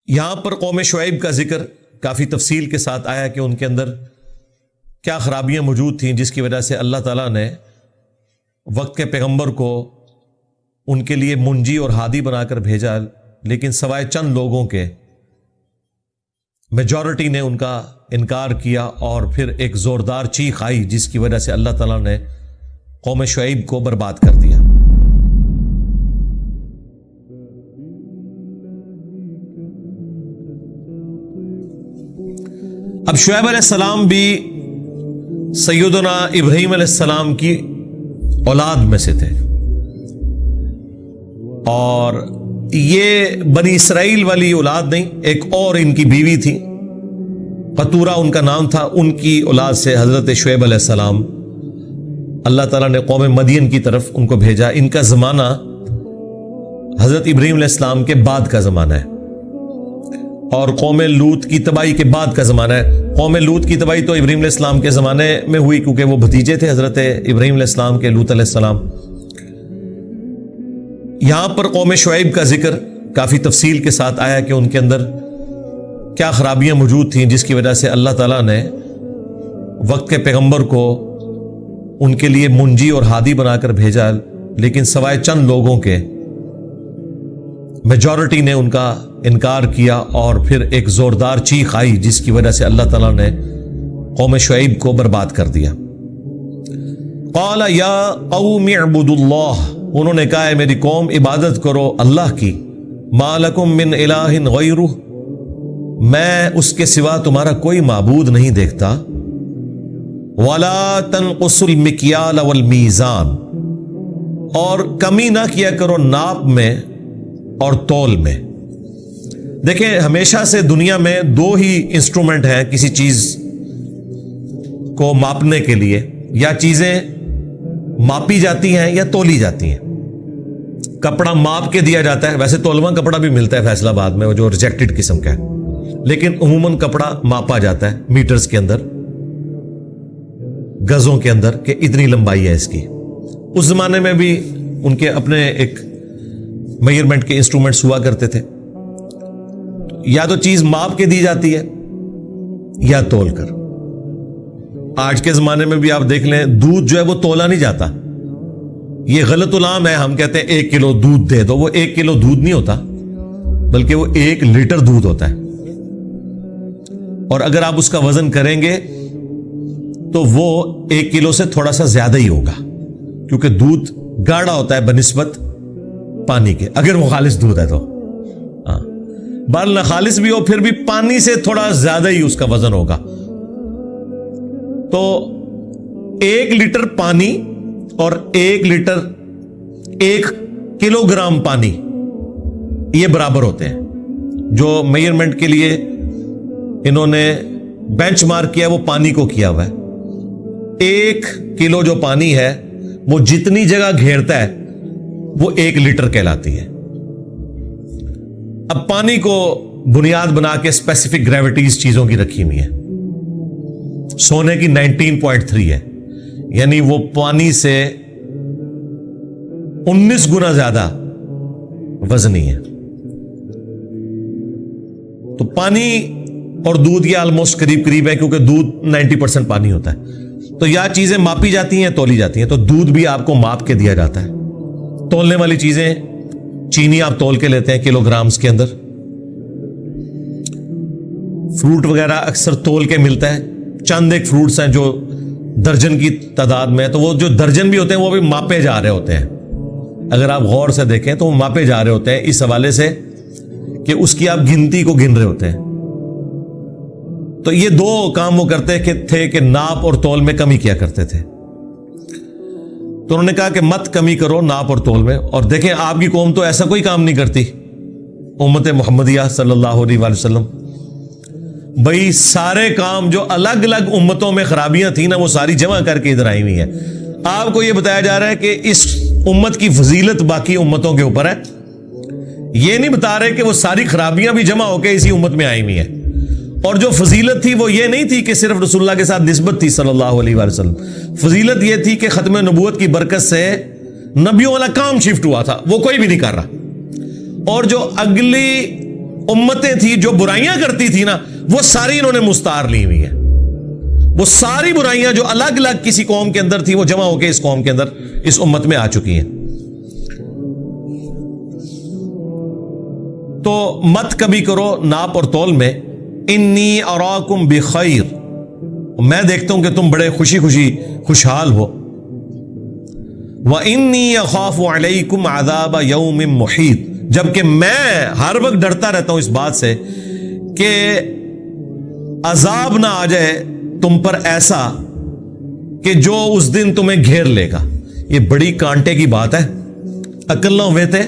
یہاں پر قوم شعیب کا ذکر کافی تفصیل کے ساتھ آیا کہ ان کے اندر کیا خرابیاں موجود تھیں جس کی وجہ سے اللہ تعالیٰ نے وقت کے پیغمبر کو ان کے لیے منجی اور ہادی بنا کر بھیجا، لیکن سوائے چند لوگوں کے میجورٹی نے ان کا انکار کیا اور پھر ایک زوردار چیخ آئی جس کی وجہ سے اللہ تعالیٰ نے قوم شعیب کو برباد کر دیا۔ اب شعیب علیہ السلام بھی سیدنا ابراہیم علیہ السلام کی اولاد میں سے تھے، اور یہ بنی اسرائیل والی اولاد نہیں، ایک اور ان کی بیوی تھی، قطورہ ان کا نام تھا، ان کی اولاد سے حضرت شعیب علیہ السلام اللہ تعالیٰ نے قوم مدین کی طرف ان کو بھیجا۔ ان کا زمانہ حضرت ابراہیم علیہ السلام کے بعد کا زمانہ ہے، اور قوم لوط کی تباہی کے بعد کا زمانہ ہے۔ قوم لوط کی تباہی تو ابراہیم علیہ السلام کے زمانے میں ہوئی، کیونکہ وہ بھتیجے تھے حضرت ابراہیم علیہ السلام کے، لوط علیہ السلام۔ یہاں پر قوم شعیب کا ذکر کافی تفصیل کے ساتھ آیا کہ ان کے اندر کیا خرابیاں موجود تھیں جس کی وجہ سے اللہ تعالیٰ نے وقت کے پیغمبر کو ان کے لیے منجی اور ہادی بنا کر بھیجا، لیکن سوائے چند لوگوں کے میجورٹی نے ان کا انکار کیا، اور پھر ایک زوردار چیخ آئی جس کی وجہ سے اللہ تعالیٰ نے قوم شعیب کو برباد کر دیا۔ قال یا قوم اعبدوا اللہ، انہوں نے کہا ہے میری قوم عبادت کرو اللہ کی، ما لکم من الہ غیرہ، میں اس کے سوا تمہارا کوئی معبود نہیں دیکھتا، ولا تنقصوا المکیال والمیزان، اور کمی نہ کیا کرو ناپ میں اور تول میں۔ دیکھیں ہمیشہ سے دنیا میں دو ہی انسٹرومنٹ ہیں کسی چیز کو ماپنے کے لیے، یا چیزیں ماپی جاتی ہیں یا تولی جاتی ہیں۔ کپڑا ماپ کے دیا جاتا ہے، ویسے تولواں کپڑا بھی ملتا ہے فیصل آباد میں، وہ جو ریجیکٹڈ قسم کا ہے، لیکن عموماً کپڑا ماپا جاتا ہے میٹرز کے اندر، گزوں کے اندر، کہ اتنی لمبائی ہے اس کی۔ اس زمانے میں بھی ان کے اپنے ایک میئرمنٹ کے انسٹرومنٹس ہوا کرتے تھے، یا تو چیز ماپ کے دی جاتی ہے یا تول کر۔ آج کے زمانے میں بھی آپ دیکھ لیں، دودھ جو ہے وہ تولا نہیں جاتا، یہ غلط العام ہے، ہم کہتے ہیں 1 کلو دودھ دے دو، وہ 1 کلو دودھ نہیں ہوتا، بلکہ وہ 1 لیٹر دودھ ہوتا ہے، اور اگر آپ اس کا وزن کریں گے تو وہ 1 کلو سے تھوڑا سا زیادہ ہی ہوگا، کیونکہ دودھ گاڑھا ہوتا ہے بنسبت پانی کے، اگر وہ خالص دودھ ہے تو، بہرحال نہ خالص بھی ہو پھر بھی پانی سے تھوڑا زیادہ ہی اس کا وزن ہوگا۔ تو 1 لیٹر پانی اور 1 لیٹر 1 کلو گرام پانی یہ برابر ہوتے ہیں۔ جو میئرمنٹ کے لیے انہوں نے بینچ مارک کیا وہ پانی کو کیا ہوا ہے۔ 1 کلو جو پانی ہے وہ جتنی جگہ گھیرتا ہے وہ 1 لیٹر کہلاتی ہے۔ اب پانی کو بنیاد بنا کے اسپیسیفک گریویٹیز چیزوں کی رکھی ہوئی ہیں، سونے کی 19.3 ہے، یعنی وہ پانی سے 19 گنا زیادہ وزنی ہے۔ تو پانی اور دودھ یہ آلموسٹ قریب قریب ہے، کیونکہ دودھ 90% پانی ہوتا ہے۔ تو یا چیزیں ماپی جاتی ہیں، تولی جاتی ہیں، تو دودھ بھی آپ کو ماپ کے دیا جاتا ہے۔ تولنے والی چیزیں، چینی آپ تول کے لیتے ہیں کلو گرامز کے اندر، فروٹ وغیرہ اکثر تول کے ملتا ہے، چند ایک فروٹس ہیں جو درجن کی تعداد میں، تو وہ جو درجن بھی ہوتے ہیں وہ بھی ماپے جا رہے ہوتے ہیں، اگر آپ غور سے دیکھیں تو وہ ماپے جا رہے ہوتے ہیں اس حوالے سے کہ اس کی آپ گنتی کو گن رہے ہوتے ہیں۔ تو یہ 2 کام وہ کرتے تھے کہ ناپ اور تول میں کمی کیا کرتے تھے۔ تو انہوں نے کہا کہ مت کمی کرو ناپ اور تول میں۔ اور دیکھیں آپ کی قوم تو ایسا کوئی کام نہیں کرتی، امت محمدیہ صلی اللہ علیہ وآلہ وسلم، بھئی سارے کام جو الگ الگ امتوں میں خرابیاں تھیں نا وہ ساری جمع کر کے ادھر آئی ہوئی ہیں۔ آپ کو یہ بتایا جا رہا ہے کہ اس امت کی فضیلت باقی امتوں کے اوپر ہے، یہ نہیں بتا رہے کہ وہ ساری خرابیاں بھی جمع ہو کے اسی امت میں آئی ہوئی ہیں۔ اور جو فضیلت تھی وہ یہ نہیں تھی کہ صرف رسول اللہ کے ساتھ نسبت تھی صلی اللہ علیہ وآلہ وسلم، فضیلت یہ تھی کہ ختم نبوت کی برکت سے نبیوں والا کام شفٹ ہوا تھا، وہ کوئی بھی نہیں کر رہا۔ اور جو اگلی امتیں تھی جو برائیاں کرتی تھی نا, وہ ساری انہوں نے مستعار لی ہوئی ہیں. وہ ساری برائیاں جو الگ الگ کسی قوم کے اندر تھی وہ جمع ہو کے اس قوم کے اندر, اس امت میں آ چکی ہیں. تو مت کبھی کرو ناپ اور تول میں. انی اراکم بخیر, میں دیکھتا ہوں کہ تم بڑے خوشحال ہو. وانی اخاف علیکم عذاب یوم محیط, جبکہ میں ہر وقت ڈرتا رہتا ہوں اس بات سے کہ عذاب نہ آ جائے تم پر ایسا کہ جو اس دن تمہیں گھیر لے گا. یہ بڑی کانٹے کی بات ہے. عقل نہ ہوئے تھے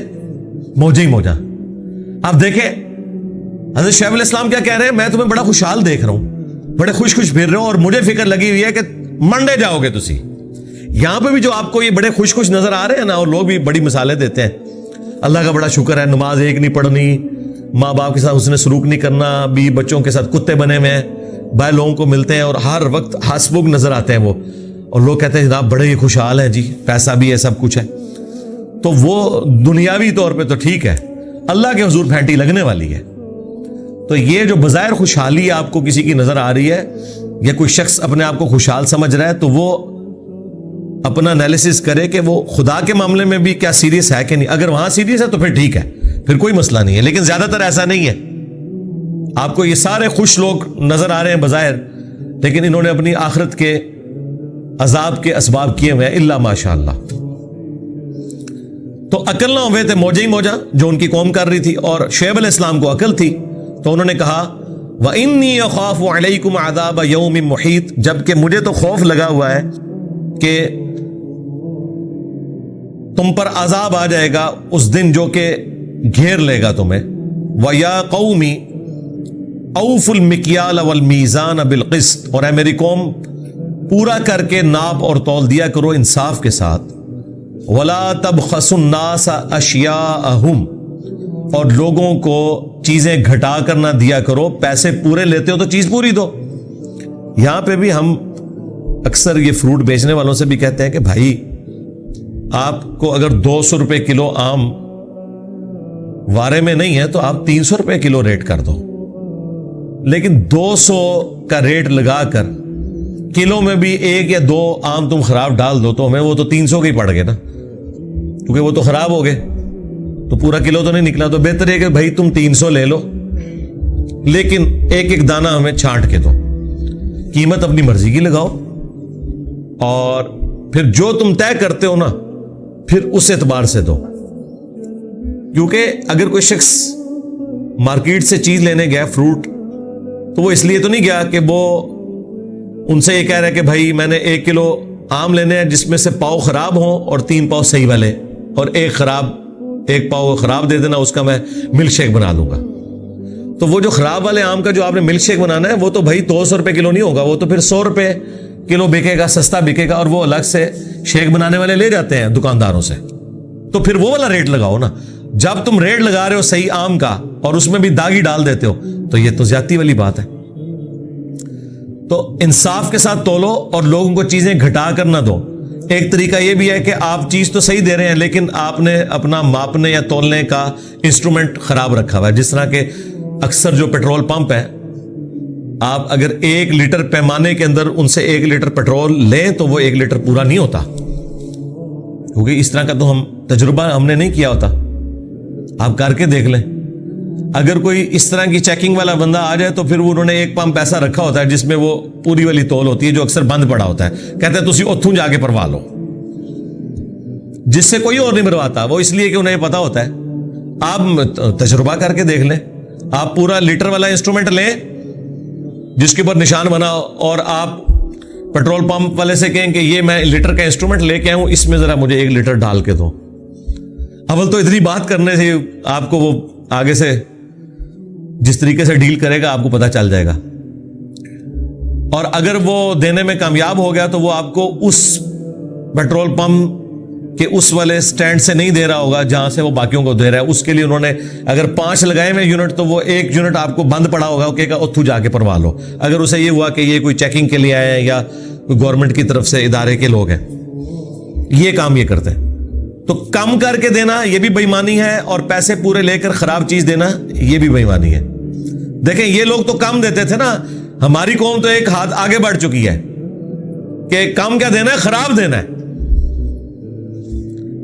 موجے ہی موجا. آپ دیکھیں حضرت شعیب علیہ السلام کیا کہہ رہے ہیں, میں تمہیں بڑا خوشحال دیکھ رہا ہوں, بڑے خوش پھر رہے ہو, اور مجھے فکر لگی ہوئی ہے کہ منڈے جاؤ گے تسی. یہاں پہ بھی جو آپ کو یہ بڑے خوش نظر آ رہے ہیں نا, اور لوگ بھی بڑی مثالیں دیتے ہیں, اللہ کا بڑا شکر ہے, نماز ایک نہیں پڑھنی, ماں باپ کے ساتھ اس نے سلوک نہیں کرنا, بیوی بچوں کے ساتھ کتے بنے ہوئے ہیں, بھائی لوگوں کو ملتے ہیں اور ہر وقت ہنسمکھ نظر آتے ہیں وہ, اور لوگ کہتے ہیں جناب بڑے ہی خوشحال ہیں جی, پیسہ بھی ہے, سب کچھ ہے. تو وہ دنیاوی طور پہ تو ٹھیک ہے, اللہ کے حضور پھینٹی لگنے والی ہے. تو یہ جو بظاہر خوشحالی آپ کو کسی کی نظر آ رہی ہے, یا کوئی شخص اپنے آپ کو خوشحال سمجھ رہا ہے, تو وہ اپنا انالیسس کرے کہ وہ خدا کے معاملے میں بھی کیا سیریس ہے کہ نہیں. اگر وہاں سیریس ہے تو پھر ٹھیک ہے, پھر کوئی مسئلہ نہیں ہے. لیکن زیادہ تر ایسا نہیں ہے. آپ کو یہ سارے خوش لوگ نظر آ رہے ہیں بظاہر, لیکن انہوں نے اپنی آخرت کے عذاب کے اسباب کیے ہوئے ہیں, الا ماشاء اللہ. تو عقل نہ ہوئے تھے موجے ہی موجا جو ان کی قوم کر رہی تھی, اور شعیب علیہ السلام کو عقل تھی, تو انہوں نے کہا وَإِنِّي أَخَافُ عَلَيْكُمْ عَذَابَ يَوْمٍ مُحِيطٍ, جبکہ مجھے تو خوف لگا ہوا ہے کہ تم پر عذاب آ جائے گا اس دن جو کہ گھیر لے گا تمہیں. وَيَا قَوْمِ أَوْفُوا الْمِكْيَالَ وَالْمِيزَانَ بِالْقِسْطِ, اور اے میری قوم پورا کر کے ناپ اور تول دیا کرو انصاف کے ساتھ. وَلَا تَبْخَسُوا النَّاسَ أَشْيَاءَهُمْ, اور لوگوں کو چیزیں گھٹا کر نہ دیا کرو, پیسے پورے لیتے ہو تو چیز پوری دو. یہاں پہ بھی ہم اکثر یہ فروٹ بیچنے والوں سے بھی کہتے ہیں کہ بھائی آپ کو اگر 200 روپے کلو آم وارے میں نہیں ہے تو آپ 300 روپے کلو ریٹ کر دو, لیکن 200 کا ریٹ لگا کر کلو میں بھی 1 یا 2 آم تم خراب ڈال دو تو ہمیں وہ تو 300 کے ہی پڑ گئے نا, کیونکہ وہ تو خراب ہو گئے, تو پورا کلو تو نہیں نکلا. تو بہتر ہے کہ بھائی تم 300 لے لو, لیکن ایک ایک دانہ ہمیں چھانٹ کے دو, قیمت اپنی مرضی کی لگاؤ, اور پھر جو تم طے کرتے ہو نا پھر اس اعتبار سے دو. کیونکہ اگر کوئی شخص مارکیٹ سے چیز لینے گیا فروٹ, تو وہ اس لیے تو نہیں گیا کہ وہ ان سے یہ کہہ رہا ہے کہ بھائی میں نے 1 کلو آم لینے ہیں جس میں سے پاؤ خراب ہوں اور 3 پاؤ صحیح والے, اور ایک پاؤ خراب دے دینا, اس کا میں ملک شیک بنا لوں گا. تو وہ جو خراب والے آم کا جو آپ نے ملک شیک بنانا ہے وہ تو بھائی 200 روپے کلو نہیں ہوگا, وہ تو پھر 100 روپے کلو بکے گا, سستا بکے گا, اور وہ الگ سے شیک بنانے والے لے جاتے ہیں دکانداروں سے. تو پھر وہ والا ریٹ لگاؤ نا. جب تم ریٹ لگا رہے ہو صحیح آم کا اور اس میں بھی داغی ڈال دیتے ہو تو یہ تو زیادتی والی بات ہے. تو انصاف کے ساتھ تولو اور لوگوں کو چیزیں گھٹا کر نہ دو. ایک طریقہ یہ بھی ہے کہ آپ چیز تو صحیح دے رہے ہیں لیکن آپ نے اپنا ماپنے یا تولنے کا انسٹرومنٹ خراب رکھا ہوا ہے. جس طرح کہ اکثر جو پیٹرول پمپ ہے, آپ اگر 1 لیٹر پیمانے کے اندر ان سے 1 لیٹر پیٹرول لیں تو وہ 1 لیٹر پورا نہیں ہوتا, کیونکہ اس طرح کا تو تجربہ ہم نے نہیں کیا ہوتا. آپ کر کے دیکھ لیں, اگر کوئی اس طرح کی چیکنگ والا بندہ آ جائے تو پھر انہوں نے 1 پمپ ایسا رکھا ہوتا ہے جس میں وہ پوری والی تول ہوتی ہے جو اکثر بند پڑا ہوتا ہے. کہتے ہیں تسی اتھوں جا کے پروا لو, جس سے کوئی اور نہیں مرواتا. وہ اس لیے کہ انہیں پتا ہوتا ہے. آپ تجربہ کر کے دیکھ لیں, آپ پورا لیٹر والا انسٹرومنٹ لیں جس کے اوپر نشان بنا, اور آپ پیٹرول پمپ والے سے کہیں کہ یہ میں لیٹر کا انسٹرومنٹ لے کے آیا ہوں, اس میں ذرا مجھے 1 لیٹر ڈال کے دو. اول تو اتنی بات کرنے سے آپ کو وہ آگے سے جس طریقے سے ڈیل کرے گا آپ کو پتا چل جائے گا. اور اگر وہ دینے میں کامیاب ہو گیا تو وہ آپ کو اس پیٹرول پمپ کہ اس والے سٹینڈ سے نہیں دے رہا ہوگا جہاں سے وہ باقیوں کو دے رہا ہے. اس کے لیے انہوں نے اگر 5 لگائے ہوئے یونٹ تو وہ 1 یونٹ آپ کو بند پڑا ہوگا, کہ اتھو جا کے پروا لو. اگر اسے یہ ہوا کہ یہ کوئی چیکنگ کے لیے آئے ہیں یا کوئی گورنمنٹ کی طرف سے ادارے کے لوگ ہیں, یہ کام یہ کرتے ہیں. تو کم کر کے دینا یہ بھی بے ایمانی ہے، اور پیسے پورے لے کر خراب چیز دینا یہ بھی بے ایمانی ہے۔ دیکھیں یہ لوگ تو کم دیتے تھے نا، ہماری قوم تو ایک ہاتھ آگے بڑھ چکی ہے کہ کم کیا دینا ہے، خراب دینا ہے۔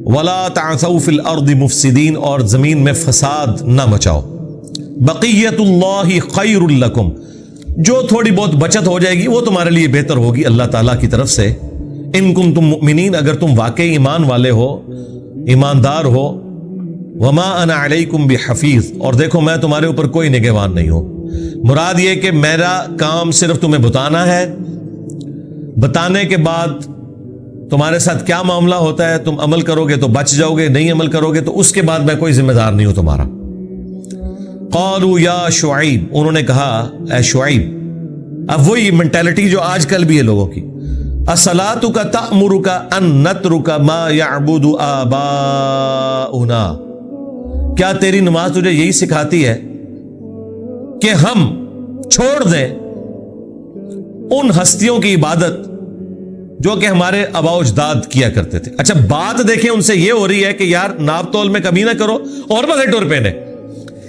وَلَا تَعْثَوْا فِي الْأَرْضِ مُفْسِدِينَ، اور زمین میں فساد نہ مچاؤ۔ بقیت اللہ خیر لکم، جو تھوڑی بہت بچت ہو جائے گی وہ تمہارے لیے بہتر ہوگی اللہ تعالیٰ کی طرف سے۔ ان کنتم مؤمنین، اگر تم واقعی ایمان والے ہو، ایماندار ہو۔ وما انا علیکم بحفیظ، اور دیکھو میں تمہارے اوپر کوئی نگہبان نہیں ہوں۔ مراد یہ کہ میرا کام صرف تمہیں بتانا ہے، بتانے کے بعد تمہارے ساتھ کیا معاملہ ہوتا ہے، تم عمل کرو گے تو بچ جاؤ گے، نہیں عمل کرو گے تو اس کے بعد میں کوئی ذمہ دار نہیں ہوں تمہارا۔ قالوا یا شعیب، انہوں نے کہا اے شعیب، اب وہی مینٹیلٹی جو آج کل بھی ہے لوگوں کی، اصلاتک تأمرک ان نترک ما یعبد آباؤنا، کیا تیری نماز تجھے یہی سکھاتی ہے کہ ہم چھوڑ دیں ان ہستیوں کی عبادت جو کہ ہمارے آباء و اجداد کیا کرتے تھے؟ اچھا بات دیکھیں ان سے یہ ہو رہی ہے کہ یار ناپ تول میں کمی نہ کرو اور بغیر ٹور پہنے۔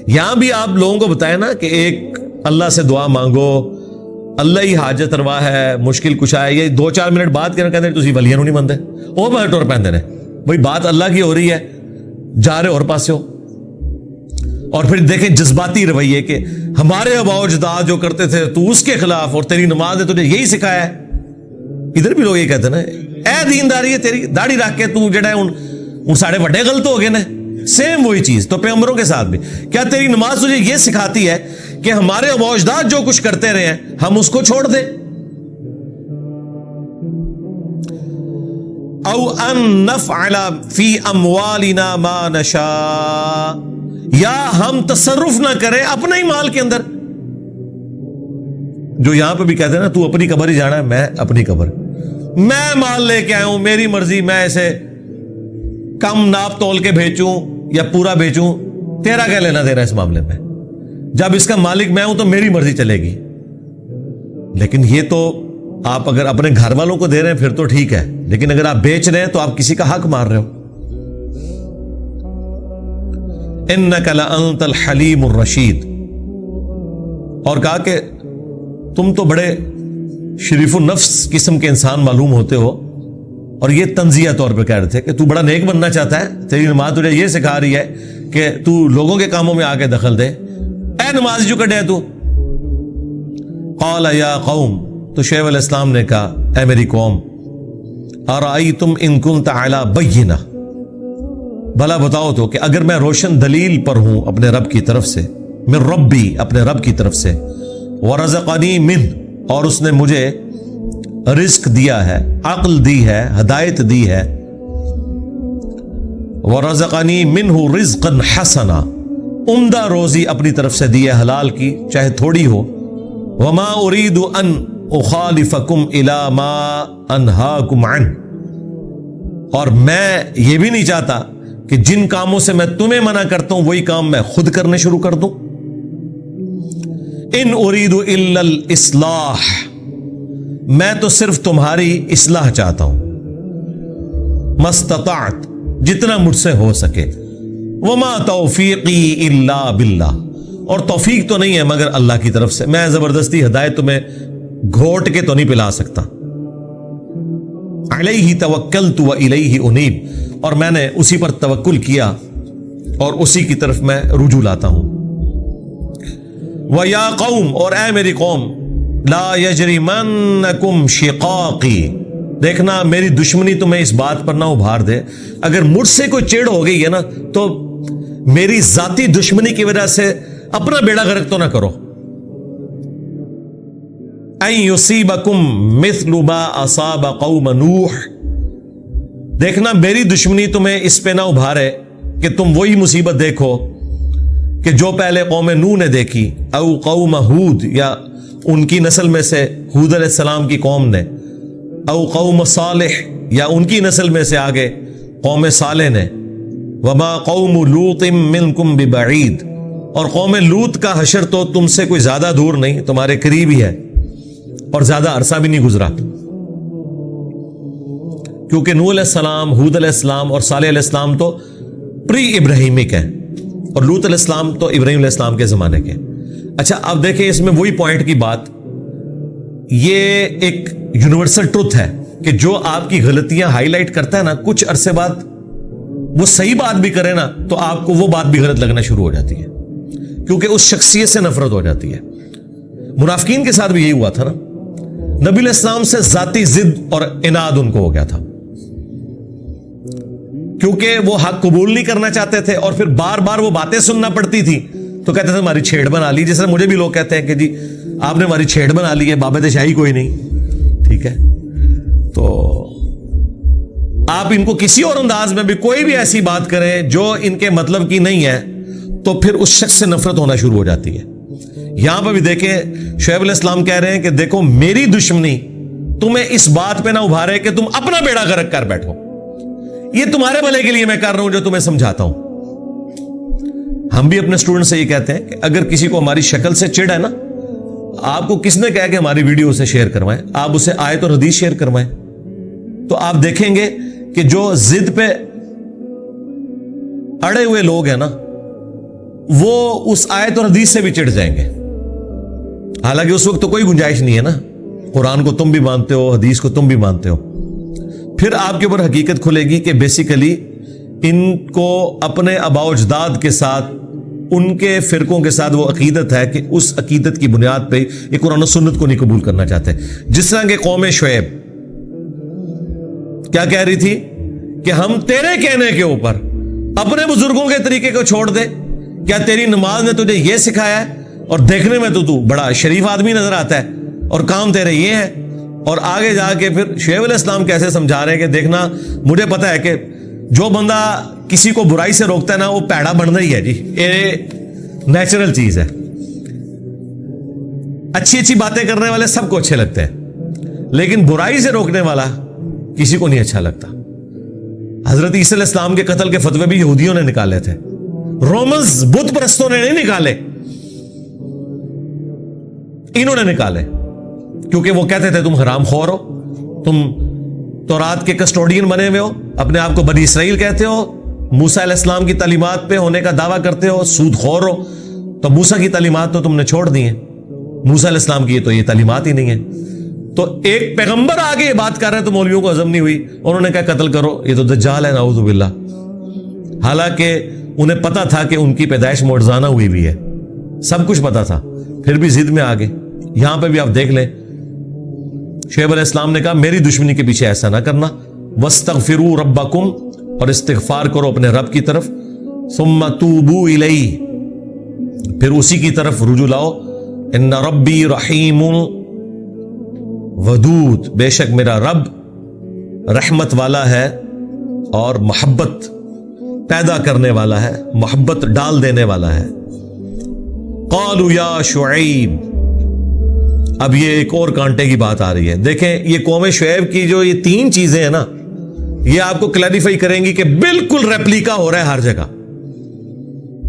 یہاں بھی آپ لوگوں کو بتائیں نا کہ ایک اللہ سے دعا مانگو، اللہ ہی حاجت روا ہے، مشکل کشا ہے، یہ 2-4 منٹ بات کرنا کہتے ہیں تسی ولیاں نہیں مندے وہ بغیر ٹور پہن دینے، بھائی بات اللہ کی ہو رہی ہے، جا رہے اور پاسے ہو۔ اور پھر دیکھیں جذباتی رویے کہ ہمارے آباء و اجداد جو کرتے تھے تو اس کے خلاف، اور تیری نماز نے تجھے یہی سکھایا ہے۔ ادھر بھی لوگ یہ کہتے ہیں نا اے دینداری ہے تیری، داڑھی رکھ کے تو جڑا ہے ان ساڑھے بڑے غلط ہو گئے نا۔ سیم وہی چیز تو پیغمبروں کے ساتھ بھی، کیا تیری نماز تجھے یہ سکھاتی ہے کہ ہمارے آباء و اجداد جو کچھ کرتے رہے ہیں ہم اس کو چھوڑ دیں؟ او ان نفعل فی اموالنا ما نشاء، یا ہم تصرف نہ کریں اپنے ہی مال کے اندر۔ جو یہاں پہ بھی کہتے ہیں نا تو اپنی قبر ہی جانا ہے، میں اپنی قبر، میں مال لے کے آیا ہوں، میری مرضی، میں اسے کم ناپ تول کے بھیجوں یا پورا بھیجوں، تیرا کیا لینا دینا اس معاملے میں؟ جب اس کا مالک میں ہوں تو میری مرضی چلے گی۔ لیکن یہ تو آپ اگر اپنے گھر والوں کو دے رہے ہیں پھر تو ٹھیک ہے، لیکن اگر آپ بیچ رہے ہیں تو آپ کسی کا حق مار رہے ہو۔ انک لانت الحلیم الرشید، اور کہا کہ تم تو بڑے شریف النفس قسم کے انسان معلوم ہوتے ہو، اور یہ تنزیہ طور پہ کہہ رہے تھے کہ تو بڑا نیک بننا چاہتا ہے، تیری نماز تجھے یہ سکھا رہی ہے کہ تو لوگوں کے کاموں میں آ کے دخل دے، اے نماز جو کٹے تو۔ قال یا قوم، تو شعیب علیہ السلام نے کہا اے میری قوم، ارائیتم ان کنت علی بینہ، بھلا بتاؤ تو کہ اگر میں روشن دلیل پر ہوں اپنے رب کی طرف سے، من ربی، اپنے رب کی طرف سے، ورزقنی من، اور اس نے مجھے رزق دیا ہے، عقل دی ہے، ہدایت دی ہے، ورزقنی منہ رزقا حسنا، عمدہ روزی اپنی طرف سے دی ہے حلال کی چاہے تھوڑی ہو، وما اريد ان اخالفکم الی ما انہاکم عنہ، اور میں یہ بھی نہیں چاہتا کہ جن کاموں سے میں تمہیں منع کرتا ہوں وہی کام میں خود کرنے شروع کر دوں۔ ان اريد الا الاصلاح، میں تو صرف تمہاری اصلاح چاہتا ہوں، مستطعت، جتنا مجھ سے ہو سکے، وما توفیقی الا باللہ، اور توفیق تو نہیں ہے مگر اللہ کی طرف سے، میں زبردستی ہدایت تمہیں گھوٹ کے تو نہیں پلا سکتا۔ علیہ توکلت و الیہ انیب، اور میں نے اسی پر توکل کیا اور اسی کی طرف میں رجوع لاتا ہوں۔ وَيَا قَوْمِ، اور اے میری قوم، لَا يَجْرِمَنَّكُمْ شِقَاقِي، دیکھنا میری دشمنی تمہیں اس بات پر نہ ابھار دے، اگر مجھ سے کوئی چڑ ہو گئی ہے نا تو میری ذاتی دشمنی کی وجہ سے اپنا بیڑا غرق تو نہ کرو۔ اَن يُصِيبَكُمْ مِثْلُ مَا أَصَابَ قَوْمَ نُوحٍ، دیکھنا میری دشمنی تمہیں اس پہ نہ ابھارے کہ تم وہی مصیبت دیکھو کہ جو پہلے قوم نوح نے دیکھی، او قوم ہود، یا ان کی نسل میں سے ہود علیہ السلام کی قوم نے، او قوم صالح، یا ان کی نسل میں سے آگے قوم صالح نے، وما قوم لوط منکم ببعید، اور قوم لوط کا حشر تو تم سے کوئی زیادہ دور نہیں، تمہارے قریب ہی ہے اور زیادہ عرصہ بھی نہیں گزرا۔ کیونکہ نوح علیہ السلام، ہود علیہ السلام اور صالح علیہ السلام تو پری ابراہیمک ہیں، اور لوط علیہ السلام تو ابراہیم علیہ السلام کے زمانے کے۔ اچھا اب دیکھیں اس میں وہی پوائنٹ کی بات، یہ ایک یونیورسل ٹروتھ ہے کہ جو آپ کی غلطیاں ہائی لائٹ کرتا ہے نا، کچھ عرصے بعد وہ صحیح بات بھی کرے نا تو آپ کو وہ بات بھی غلط لگنا شروع ہو جاتی ہے، کیونکہ اس شخصیت سے نفرت ہو جاتی ہے۔ منافقین کے ساتھ بھی یہی ہوا تھا نا، نبی علیہ السلام سے ذاتی ضد اور اناد ان کو ہو گیا تھا، کیونکہ وہ حق قبول نہیں کرنا چاہتے تھے، اور پھر بار بار وہ باتیں سننا پڑتی تھی تو کہتے تھے ہماری چھیڑ بنا لی، جیسے مجھے بھی لوگ کہتے ہیں کہ جی آپ نے ہماری چھیڑ بنا لی ہے، بابت شاہی کوئی نہیں، ٹھیک ہے۔ تو آپ ان کو کسی اور انداز میں بھی کوئی بھی ایسی بات کریں جو ان کے مطلب کی نہیں ہے تو پھر اس شخص سے نفرت ہونا شروع ہو جاتی ہے۔ یہاں پہ بھی دیکھیں شعیب علیہ السلام کہہ رہے ہیں کہ دیکھو میری دشمنی تمہیں اس بات پہ نہ ابھارے کہ تم اپنا بیڑا غرق کر بیٹھو، یہ تمہارے بھلے کے لیے میں کر رہا ہوں جو تمہیں سمجھاتا ہوں۔ ہم بھی اپنے اسٹوڈنٹ سے یہ کہتے ہیں کہ اگر کسی کو ہماری شکل سے چڑ ہے نا، آپ کو کس نے کہا کہ ہماری ویڈیو اسے شیئر کروائیں، آپ اسے آیت اور حدیث شیئر کروائیں، تو آپ دیکھیں گے کہ جو ضد پہ اڑے ہوئے لوگ ہیں نا وہ اس آیت اور حدیث سے بھی چڑ جائیں گے، حالانکہ اس وقت تو کوئی گنجائش نہیں ہے نا، قرآن کو تم بھی مانتے ہو، حدیث کو تم بھی مانتے ہو۔ پھر آپ کے اوپر حقیقت کھلے گی کہ بیسیکلی ان کو اپنے آباء و اجداد کے ساتھ، ان کے فرقوں کے ساتھ وہ عقیدت ہے کہ اس عقیدت کی بنیاد پہ یہ قرآن و سنت کو نہیں قبول کرنا چاہتے۔ جس طرح کہ قوم شعیب کیا کہہ رہی تھی کہ ہم تیرے کہنے کے اوپر اپنے بزرگوں کے طریقے کو چھوڑ دے، کیا تیری نماز نے تجھے یہ سکھایا ہے، اور دیکھنے میں تو بڑا شریف آدمی نظر آتا ہے اور کام تیرے یہ ہے۔ اور آگے جا کے پھر شعیب علیہ السلام کیسے سمجھا رہے ہیں کہ دیکھنا مجھے پتا ہے کہ جو بندہ کسی کو برائی سے روکتا ہے نا وہ پیڑا بننا ہی ہے جی، یہ نیچرل چیز ہے۔ اچھی اچھی باتیں کرنے والے سب کو اچھے لگتے ہیں، لیکن برائی سے روکنے والا کسی کو نہیں اچھا لگتا۔ حضرت عیسیٰ علیہ السلام کے قتل کے فتوے بھی یہودیوں نے نکالے تھے، رومنز بت پرستوں نے نہیں نکالے، انہوں نے نکالے، کیونکہ وہ کہتے تھے تم حرام خور ہو، تم تورات کے کسٹوڈین بنے ہوئے ہو، اپنے آپ کو بنی اسرائیل کہتے ہو، موسیٰ علیہ السلام کی تعلیمات پہ ہونے کا دعویٰ کرتے ہو، سود خور ہو، تو موسیٰ کی تعلیمات تو تم نے چھوڑ دی ہیں، موسیٰ علیہ السلام کی تو یہ تعلیمات ہی نہیں ہے۔ تو ایک پیغمبر آگے یہ بات کر رہے ہیں تو مولویوں کو ہضم نہیں ہوئی، انہوں نے کہا قتل کرو، یہ تو دجال ہے نعوذ باللہ، حالانکہ انہیں پتا تھا کہ ان کی پیدائش معجزانہ ہوئی ہوئی ہے، سب کچھ پتا تھا، پھر بھی ضد میں آ گئے۔ یہاں پہ بھی آپ دیکھ لیں شعیب علیہ السلام نے کہا میری دشمنی کے پیچھے ایسا نہ کرنا، وَاسْتَغْفِرُوا رَبَّكُمْ، اور استغفار کرو اپنے رب کی طرف، ثُمَّ تُوبُوا إِلَيْهِ، پھر اسی کی طرف رجوع لاؤ، ان ربی رحیم ودود، بے شک میرا رب رحمت والا ہے اور محبت پیدا کرنے والا ہے، محبت ڈال دینے والا ہے۔ قالوا یا شعیب، اب یہ ایک اور کانٹے کی بات آ رہی ہے، دیکھیں یہ قوم شعیب کی جو یہ تین چیزیں ہیں نا، یہ آپ کو کلیریفائی کریں گی کہ بالکل ریپلیکا ہو رہا ہے ہر جگہ۔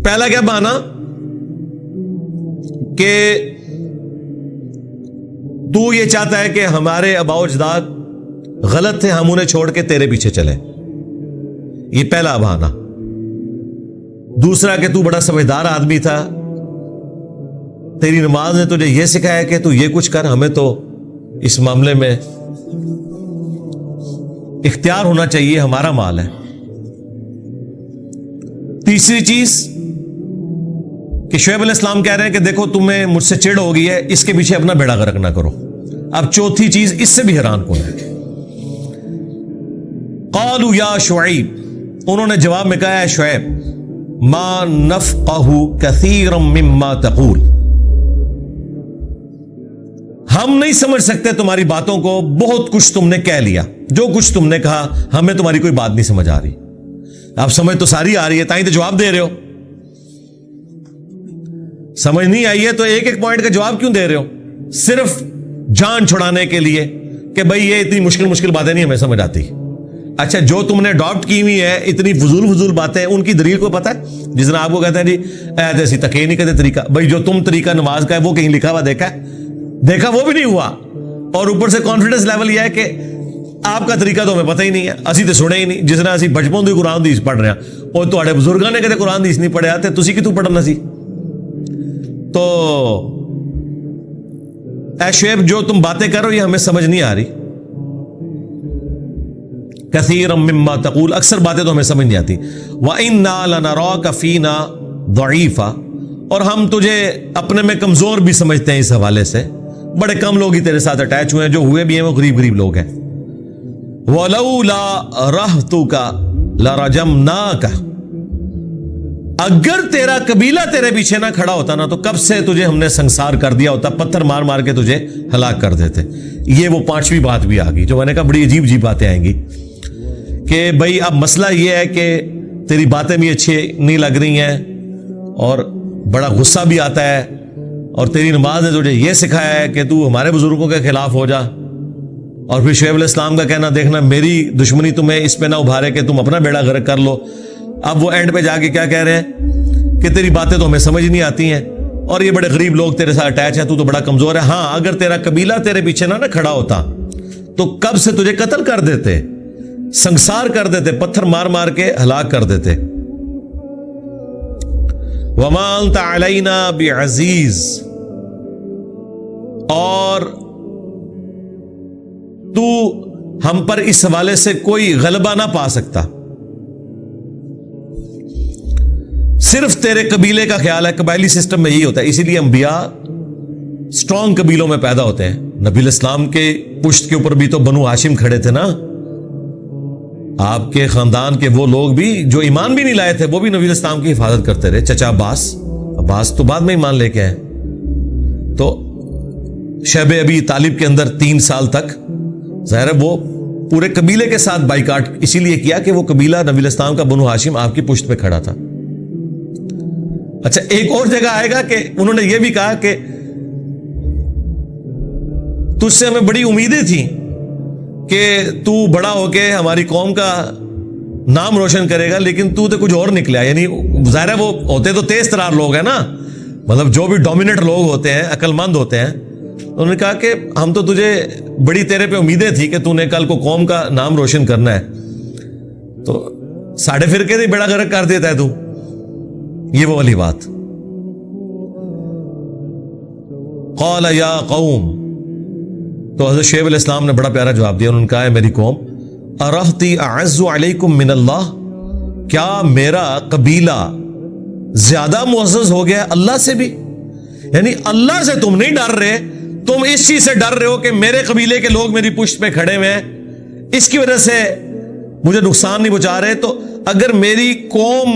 پہلا کیا بہانا کہ تو یہ چاہتا ہے کہ ہمارے آباء و اجداد غلط تھے، ہم انہیں چھوڑ کے تیرے پیچھے چلے، یہ پہلا بہانا۔ دوسرا کہ تو بڑا سمجھدار آدمی تھا، تیری نماز نے تجھے یہ سکھایا کہ تو یہ کچھ کر، ہمیں تو اس معاملے میں اختیار ہونا چاہیے، ہمارا مال ہے۔ تیسری چیز کہ شعیب علیہ السلام کہہ رہے ہیں کہ دیکھو تمہیں مجھ سے چڑ ہو گئی ہے، اس کے پیچھے اپنا بیڑا غرق نہ کرو۔ اب چوتھی چیز اس سے بھی حیران کن ہے، قالوا یا شعیب، انہوں نے جواب میں کہا ہے شعیب، ما نفقہ کثیرا مما تقول، ہم نہیں سمجھ سکتے تمہاری باتوں کو، بہت کچھ تم نے کہہ لیا، جو کچھ تم نے کہا ہمیں تمہاری کوئی بات نہیں سمجھ آ رہی۔ اب سمجھ تو ساری آ رہی ہے، تائیں تو جواب دے رہے ہو، سمجھ نہیں آئی ہے تو ایک ایک پوائنٹ کا جواب کیوں دے رہے ہو؟ صرف جان چھڑانے کے لیے کہ بھئی یہ اتنی مشکل باتیں نہیں ہمیں سمجھ آتی۔ اچھا جو تم نے اڈاپٹ کی ہوئی ہے اتنی فضول باتیں، ان کی دلیل کو پتا ہے؟ جس طرح آپ کو کہتے ہیں جی ایسی تقی نہیں کہتے طریقہ، بھئی جو تم طریقہ نماز کا ہے وہ کہیں لکھا ہوا دیکھا ہے؟ دیکھا وہ بھی نہیں ہوا، اور اوپر سے کانفیڈنس لیول یہ ہے کہ آپ کا طریقہ تو ہمیں پتہ ہی نہیں ہے, اسی تو سنے ہی نہیں. جس نے اسی بچپن تو قرآن حدیث پڑھ رہے ہیں, اور تھوڑے بزرگاں نے کہتے قرآن حدیث نہیں پڑھے آتے, تسی کتوں پڑھنا سی. تو اے شعیب جو تم باتیں کر رہے ہو یہ ہمیں سمجھ نہیں آ رہی. کثیرا مما تقول, اکثر باتیں تو ہمیں سمجھ نہیں آتی. وَإِنَّا لَنَرَاكَ فِينَا ضَعِيفًا, اور ہم تجھے اپنے میں کمزور بھی سمجھتے ہیں. اس حوالے سے بڑے کم لوگ ہی تیرے ساتھ اٹیچ ہوئے ہیں, جو ہوئے بھی ہیں وہ غریب لوگ ہیں. وَلَوْلَا رَحْتُكَ لَرَجَمْنَاكَ, اگر تیرا قبیلہ تیرے پیچھے نہ کھڑا ہوتا نا تو کب سے تجھے ہم نے سنسار کر دیا ہوتا, پتھر مار مار کے تجھے ہلاک کر دیتے. یہ وہ پانچویں بات بھی آ گئی جو میں نے کہا بڑی عجیب عجیب باتیں آئیں گی کہ بھائی اب مسئلہ یہ ہے کہ تیری باتیں بھی اچھی نہیں لگ رہی ہیں اور بڑا غصہ بھی آتا ہے, اور تیری نماز نے تجھے یہ سکھایا ہے کہ تو ہمارے بزرگوں کے خلاف ہو جا. اور پھر شعیب علیہ السلام کا کہنا دیکھنا میری دشمنی تمہیں اس پہ نہ ابھارے کہ تم اپنا بیڑا غرق کر لو. اب وہ اینڈ پہ جا کے کیا کہہ رہے ہیں کہ تیری باتیں تو ہمیں سمجھ نہیں آتی ہیں, اور یہ بڑے غریب لوگ تیرے ساتھ اٹیچ ہیں, تو بڑا کمزور ہے. ہاں اگر تیرا قبیلہ تیرے پیچھے نہ کھڑا ہوتا تو کب سے تجھے قتل کر دیتے, سنسار کر دیتے, پتھر مار مار کے ہلاک کر دیتے. وما انت علینا بعزیز, اور تو ہم پر اس حوالے سے کوئی غلبہ نہ پا سکتا. صرف تیرے قبیلے کا خیال ہے, قبائلی سسٹم میں یہی ہوتا ہے, اسی لیے انبیاء سٹرونگ قبیلوں میں پیدا ہوتے ہیں. نبی الاسلام کے پشت کے اوپر بھی تو بنو ہاشم کھڑے تھے نا, آپ کے خاندان کے وہ لوگ بھی جو ایمان بھی نہیں لائے تھے وہ بھی نبی الاسلام کی حفاظت کرتے رہے. چچا عباس تو بعد میں ایمان لے کے آئے. تو شیب ابی طالب کے اندر 3 سال تک ظاہر ہے وہ پورے قبیلے کے ساتھ بائیکاٹ اسی لیے کیا کہ وہ قبیلہ نبی الاسلام کا بنو ہاشم آپ کی پشت پہ کھڑا تھا. اچھا ایک اور جگہ آئے گا کہ انہوں نے یہ بھی کہا کہ تجھ سے ہمیں بڑی امیدیں تھیں کہ تو بڑا ہو کے ہماری قوم کا نام روشن کرے گا, لیکن تو کچھ اور نکلا. یعنی ظاہر ہے وہ ہوتے تو تیز ترار لوگ ہیں نا, مطلب جو بھی ڈومیننٹ لوگ ہوتے ہیں, عقل مند ہوتے ہیں. انہوں نے کہا کہ ہم تو تجھے بڑی تیرے پہ امیدیں تھی کہ تو نے کل کو قوم کا نام روشن کرنا ہے, تو ساڑھے فرقے سے بیڑا غرق کر دیتا ہے تو. یہ وہ والی بات. قال یا قوم, تو حضرت شعیب علیہ السلام نے بڑا پیارا جواب دیا. انہوں نے کہا ہے میری قوم, ارہتی اعز علیکم من اللہ, کیا میرا قبیلہ زیادہ معزز ہو گیا اللہ سے بھی؟ یعنی اللہ سے تم نہیں ڈر رہے, تم اس چیز سے ڈر رہے ہو کہ میرے قبیلے کے لوگ میری پشت پہ کھڑے ہوئے ہیں, اس کی وجہ سے مجھے نقصان نہیں پہنچا رہے. تو اگر میری قوم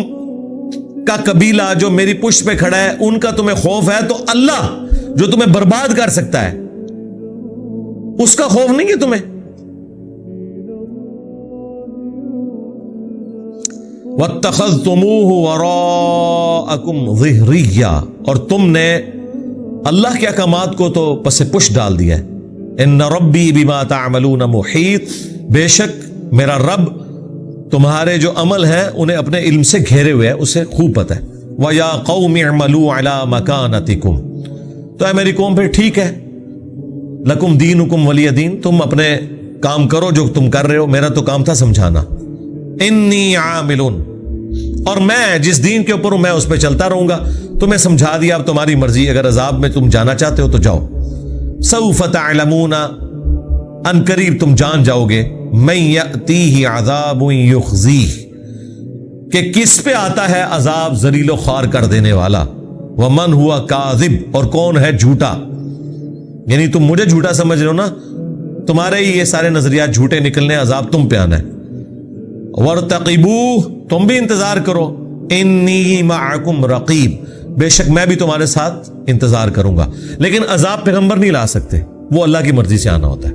کا قبیلہ جو میری پشت پہ کھڑا ہے ان کا تمہیں خوف ہے, تو اللہ جو تمہیں برباد کر سکتا ہے اس کا خوف نہیں ہے تمہیں. وَاتَّخَذْتُمُوهُ وَرَاءَكُمْ ظِهْرِيًّا, اور تم نے اللہ کے احکامات کو تو پس پش ڈال دیا ہے. اِنَّ رَبِّي بِمَا تَعْمَلُونَ مُحِيطٌ, بے شک میرا رب تمہارے جو عمل ہیں انہیں اپنے علم سے گھیرے ہوئے ہے, اسے خوب پتہ ہے. وَيَا قَوْمِ اعْمَلُوا عَلَى مَكَانَتِكُمْ, تو اے میری قوم پھر ٹھیک ہے, لَكُمْ دِينُكُمْ وَلِيَ دِينٌ, تم اپنے کام کرو جو تم کر رہے ہو, میرا تو کام تھا سمجھانا. انی عاملون, اور میں جس دین کے اوپر ہوں میں اس پہ چلتا رہوں گا. تمہیں سمجھا دیا, اب تمہاری مرضی, اگر عذاب میں تم جانا چاہتے ہو تو جاؤ. سوف تعلمون, ان قریب تم جان جاؤ گے, من یأتیہ عذاب یخزیہ, کہ کس پہ آتا ہے عذاب ذلیل و خوار کر دینے والا. ومن ہوا کاذب, اور کون ہے جھوٹا. یعنی تم مجھے جھوٹا سمجھ رہے ہو نا, تمہارے ہی یہ سارے نظریات جھوٹے نکلنے, عذاب تم پہ آنا ہے. وَارْتَقِبُوا, تم بھی انتظار کرو. انی معکم رقیب, بے شک میں بھی تمہارے ساتھ انتظار کروں گا. لیکن عذاب پیغمبر نہیں لا سکتے, وہ اللہ کی مرضی سے آنا ہوتا ہے.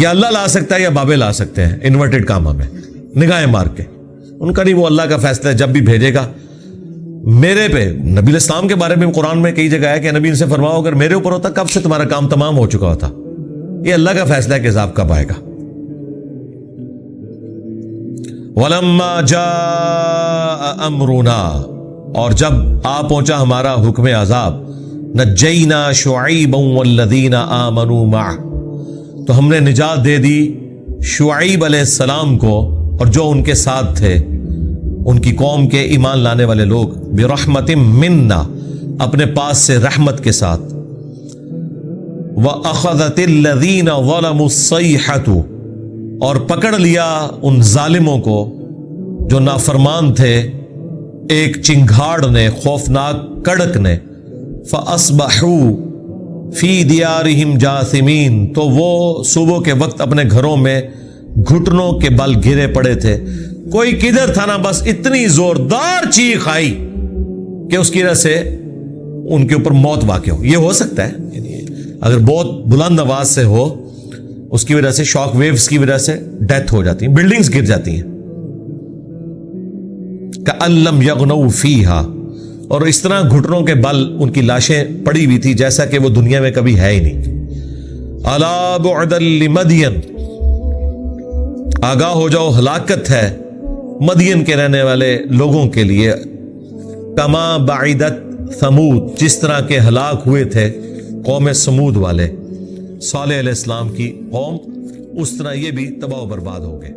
یا اللہ لا سکتا ہے یا بابے لا سکتے ہیں انورٹڈ کامہ میں نگاہیں مار کے, ان کا نہیں, وہ اللہ کا فیصلہ ہے, جب بھی بھیجے گا. میرے پہ نبی الاسلام کے بارے میں قرآن میں کئی جگہ ہے کہ نبی ان سے فرماؤ اگر میرے اوپر ہوتا کب سے تمہارا کام تمام ہو چکا ہوتا. یہ اللہ کا فیصلہ ہے کہ عذاب کب آئے گا. وَلَمَّا جَاءَ أَمْرُنَا, اور جب آ پہنچا ہمارا حکم عذاب, نَجَّيْنَا شُعَيْبًا وَالَّذِينَ آمَنُوا مَعَهُ, تو ہم نے نجات دے دی شعیب علیہ السلام کو اور جو ان کے ساتھ تھے ان کی قوم کے ایمان لانے والے لوگ برحمت منا اپنے پاس سے رحمت کے ساتھ وَأَخَذَتِ الَّذِينَ ظَلَمُوا الصَّيْحَةُ اور پکڑ لیا ان ظالموں کو جو نافرمان تھے ایک چنگھاڑ نے خوفناک کڑک نے فَأَصْبَحُوا فِي دِيَارِهِمْ جَاثِمِينَ تو وہ صبح کے وقت اپنے گھروں میں گھٹنوں کے بل گرے پڑے تھے. کوئی کدھر تھا نا بس اتنی زوردار چیخ آئی کہ اس کی وجہ سے ان کے اوپر موت واقع ہو. یہ ہو سکتا ہے اگر بہت بلند آواز سے ہو اس کی وجہ سے شاک ویوز کی وجہ سے ڈیتھ ہو جاتی ہیں, بلڈنگز گر جاتی ہیں. كَأَن لَّمْ يَغْنَوْا فِيهَا اور اس طرح گھٹنوں کے بل ان کی لاشیں پڑی ہوئی تھی جیسا کہ وہ دنیا میں کبھی ہے ہی نہیں. أَلَا بُعْدًا لِمَدْيَنَ آگاہ ہو جاؤ ہلاکت ہے مدین کے رہنے والے لوگوں کے لیے. کما بعیدت ثمود جس طرح کے ہلاک ہوئے تھے قوم سمود والے صالح علیہ السلام کی قوم, اس طرح یہ بھی تباہ و برباد ہو گئے.